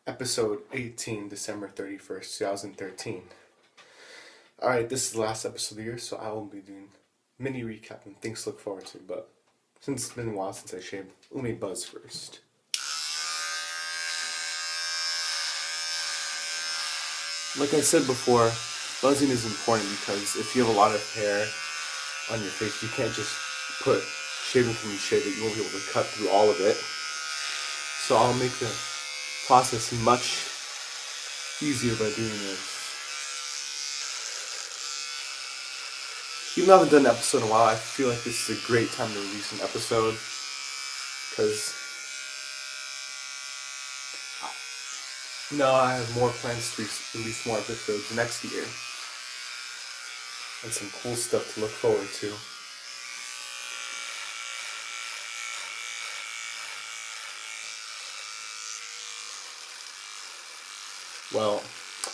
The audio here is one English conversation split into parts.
Episode 18, December 31st, 2013. Alright, this is the last episode of the year, so I will be doing mini recap and things to look forward to, but since it's been a while since I shaved, let me buzz first. Like I said before, buzzing is important because if you have a lot of hair on your face, you can't just put shaving cream and shave it. You won't be able to cut through all of it. So I'll make the process much easier by doing this. Even though I haven't done an episode in a while, I feel like this is a great time to release an episode because I have more plans to release more episodes next year and some cool stuff to look forward to. Well,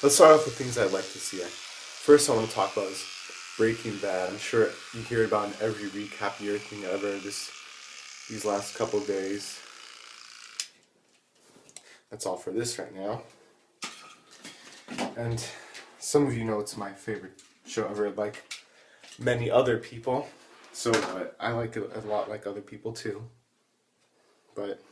let's start off with things I'd like to see. First I want to talk about is Breaking Bad. I'm sure you hear about in every recap year thing ever these last couple days. That's all for this right now. And some of you know it's my favorite show ever, like many other people. So I like it a lot like other people too. But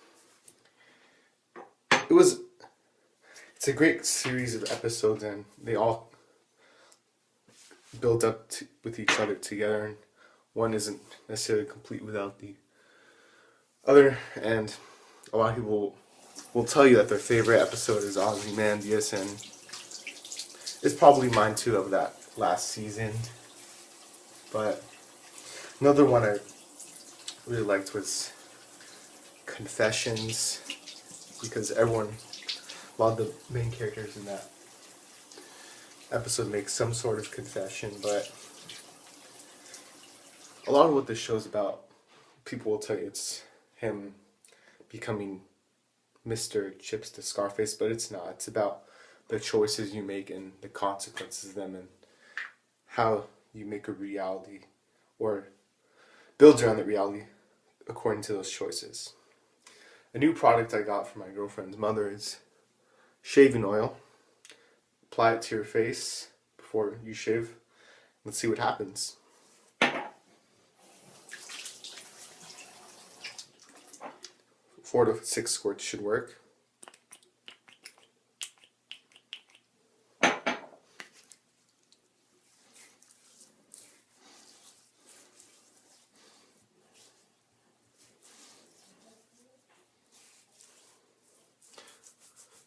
it's a great series of episodes, and they all build up with each other together, and one isn't necessarily complete without the other. And a lot of people will tell you that their favorite episode is Ozymandias, and it's probably mine too of that last season. But another one I really liked was Confessions, because a lot of the main characters in that episode make some sort of confession, but a lot of what this show's about, people will tell you it's him becoming Mr. Chips to Scarface, but it's not. It's about the choices you make and the consequences of them, and how you make a reality or build around the reality according to those choices. A new product I got from my girlfriend's mother is shaving oil. Apply it to your face before you shave. Let's see what happens. 4 to 6 squirts should work.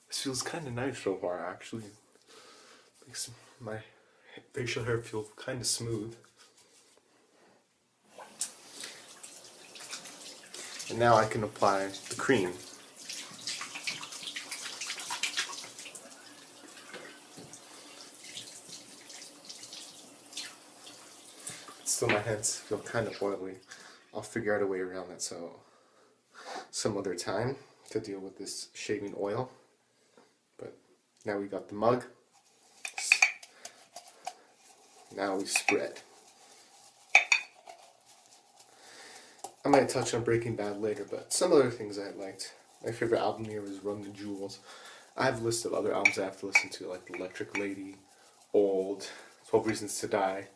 This feels kind of nice so far, actually. Makes my facial hair feel kind of smooth. And now I can apply the cream. Still, my hands feel kind of oily. I'll figure out a way around that some other time to deal with this shaving oil. But now we got the mug. Now we spread. I might touch on Breaking Bad later, but some other things I liked. My favorite album here was Run the Jewels. I have a list of other albums I have to listen to, like Electric Lady, Old, 12 Reasons to Die.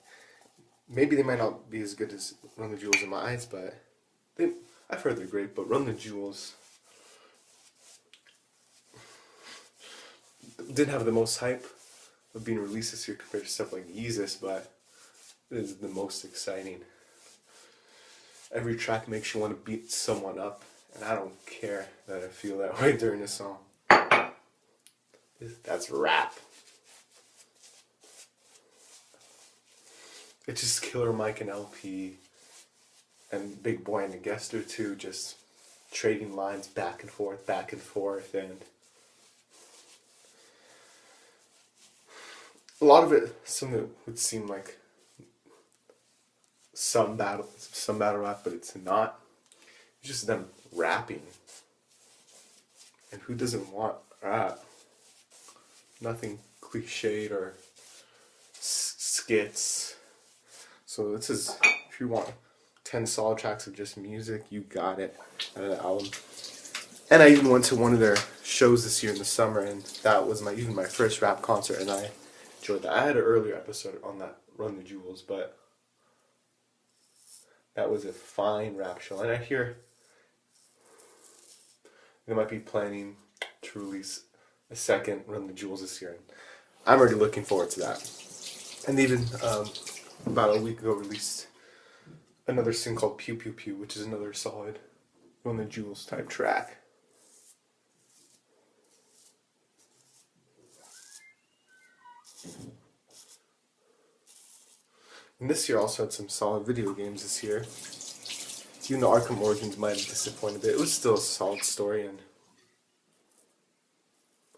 Maybe they might not be as good as Run the Jewels in my eyes, but I've heard they're great. But Run the Jewels didn't have the most hype of being released this year compared to stuff like Yeezus, but it is the most exciting. Every track makes you want to beat someone up, and I don't care that I feel that way during a song. That's rap. It's just Killer Mike and LP and Big Boy and a guest or two just trading lines back and forth, and a lot of it, some of it would seem like some battle rap, but it's not. It's just them rapping. And who doesn't want rap? Nothing cliched or skits. So this is, if you want 10 solid tracks of just music, you got it out of the album. And I even went to one of their shows this year in the summer, and that was my first rap concert, and I enjoyed that. I had an earlier episode on that Run the Jewels, but that was a fine rap show. And I hear they might be planning to release a second Run the Jewels this year, and I'm already looking forward to that. And even about a week ago released another single called Pew Pew Pew, which is another solid Run the Jewels type track. And this year also had some solid video games this year. Even though Arkham Origins might have disappointed a bit, it was still a solid story, and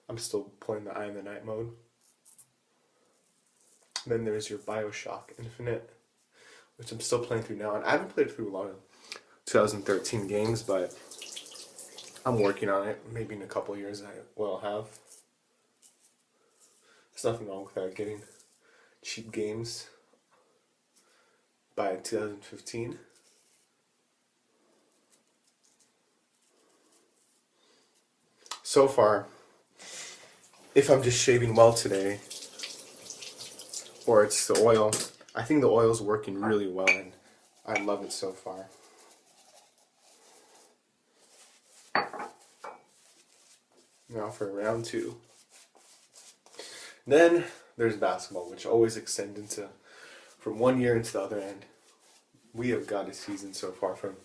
I'm still playing the Eye in the Night mode. Then there's your Bioshock Infinite, which I'm still playing through now. And I haven't played through a lot of 2013 games, but I'm working on it. Maybe in a couple of years I will have. There's nothing wrong with that, getting cheap games by 2015. So far, if I'm just shaving well today, or it's the oil, I think the oil's working really well, and I love it so far. Now for round 2. Then there's basketball, which always extends into from one year into the other end. We have got a season so far from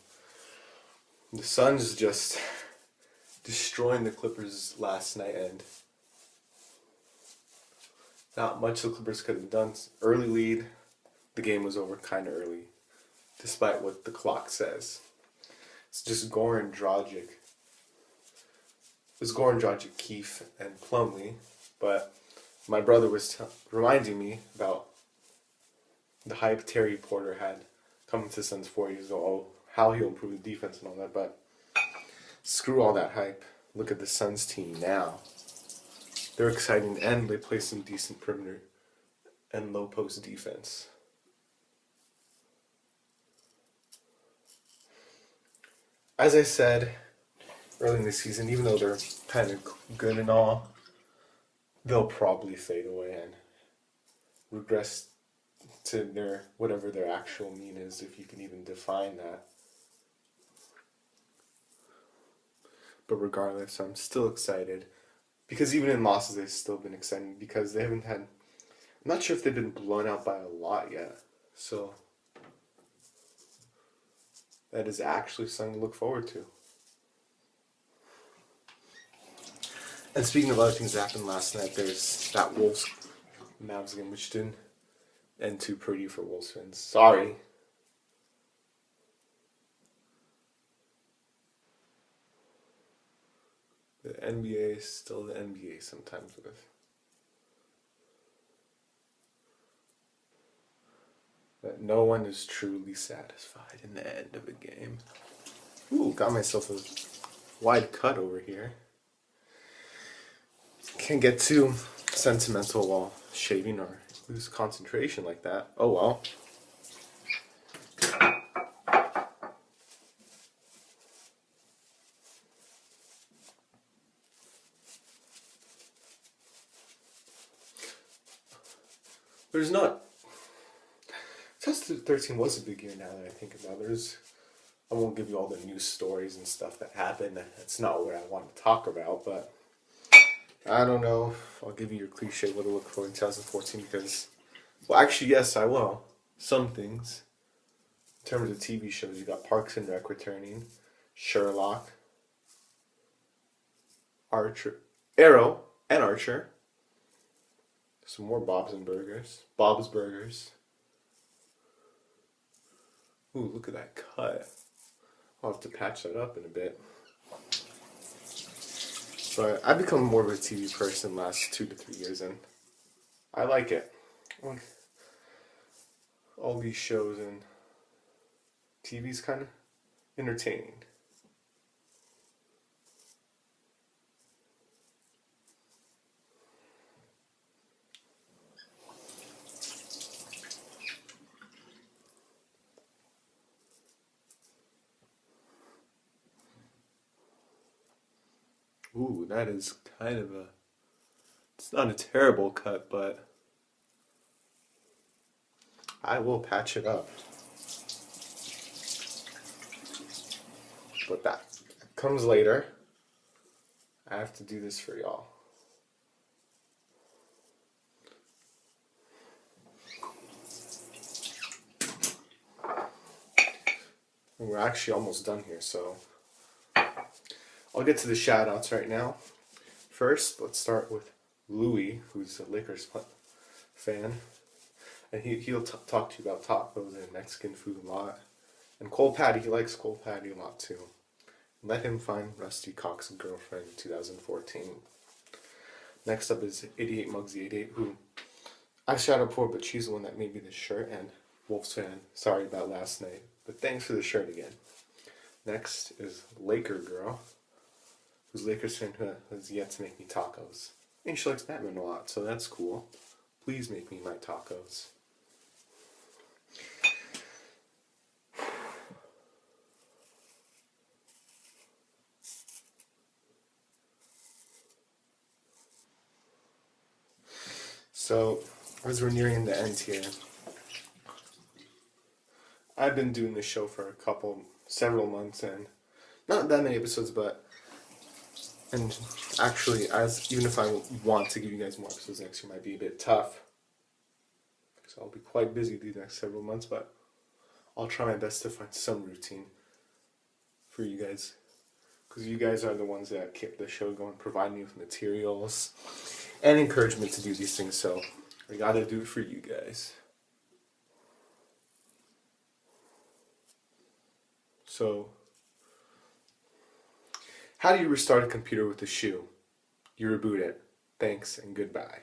the Suns just destroying the Clippers last night, and not much the Clippers could have done. Early lead, the game was over kind of early, despite what the clock says. It's just Goran Dragic. It's Goran Dragic, Keefe, and Plumlee, but my brother was reminding me about the hype Terry Porter had coming to the Suns 4 years ago. Oh, how he'll improve the defense and all that, but screw all that hype. Look at the Suns team now. They're exciting, and they play some decent perimeter and low post defense. As I said early in the season, even though they're kind of good and all, they'll probably fade away and regress to their whatever their actual mean is, if you can even define that. But regardless, I'm still excited, because even in losses they've still been exciting, because they haven't had, I'm not sure if they've been blown out by a lot yet, so that is actually something to look forward to. And speaking of other things that happened last night, there's that Wolves Mavs game, which didn't end too pretty for Wolves fans. Sorry. The NBA is still the NBA sometimes with. That no one is truly satisfied in the end of a game. Ooh, got myself a wide cut over here. Can't get too sentimental while shaving or lose concentration like that. Oh well. There's not. 2013 was a big year now that I think about it. I won't give you all the news stories and stuff that happened. That's not what I want to talk about, but I don't know. I'll give you your cliche what to look for in 2014 because, well, actually, yes, I will. Some things. In terms of TV shows, you got Parks and Rec returning, Sherlock, Archer, Arrow, and Archer. Some more Bob's Burgers. Ooh, look at that cut. I'll have to patch that up in a bit. But I've become more of a TV person the last 2 to 3 years, and I like it. All these shows and TV's kind of entertaining. Ooh, that is kind of a... It's not a terrible cut, but I will patch it up. But that comes later. I have to do this for y'all. And we're actually almost done here, so I'll get to the shout-outs right now. First, let's start with Louis, who's a Lakers fan. And he'll talk to you about tacos and Mexican food a lot. And cold patty, he likes cold patty a lot too. Let him find Rusty Cox's girlfriend in 2014. Next up is 88 Mugsy88, who I shouted out before, but she's the one that made me this shirt. And Wolves fan, sorry about last night, but thanks for the shirt again. Next is Laker Girl, who's a Lakers fan who has yet to make me tacos. And she likes Batman a lot, so that's cool. Please make me my tacos. So, as we're nearing the end here, I've been doing this show for several months, and not that many episodes, and actually, even if I want to give you guys more episodes next year, might be a bit tough, because I'll be quite busy these next several months, but I'll try my best to find some routine for you guys, because you guys are the ones that keep the show going, provide me with materials and encouragement to do these things, so I gotta do it for you guys. So, how do you restart a computer with a shoe? You reboot it. Thanks and goodbye.